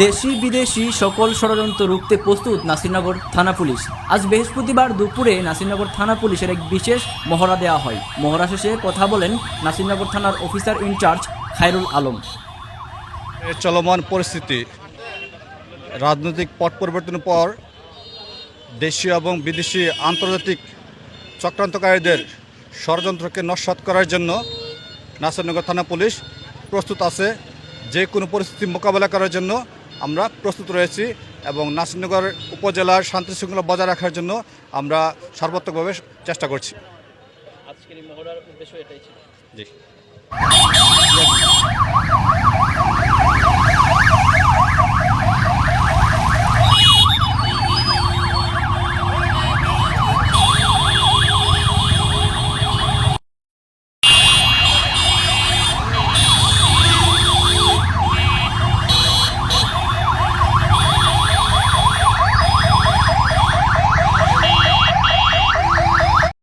দেশি বিদেশি সকল ষড়যন্ত্র রুখতে প্রস্তুত নাসিরনগর থানা পুলিশ। আজ বৃহস্পতিবার দুপুরে নাসিরনগর থানা পুলিশের এক বিশেষ মহড়া দেওয়া হয়। মহড়া শেষে কথা বলেন নাসিরনগর থানার অফিসার ইনচার্জ খায়রুল আলম। চলমান পরিস্থিতি, রাজনৈতিক পট পরিবর্তনের পর দেশীয় এবং বিদেশি আন্তর্জাতিক চক্রান্তকারীদের ষড়যন্ত্রকে নস্যাৎ করার জন্য নাসিরনগর থানা পুলিশ প্রস্তুত আছে। যে কোনো পরিস্থিতি মোকাবেলা করার জন্য আমরা প্রস্তুত রয়েছি এবং নাসিরনগর উপজেলার শান্তি শৃঙ্খলা বজায় রাখার জন্য আমরা সর্বাত্মকভাবে চেষ্টা করছি। আজকের এই মহড়ার উদ্দেশ্য এটাই ছিল। জি।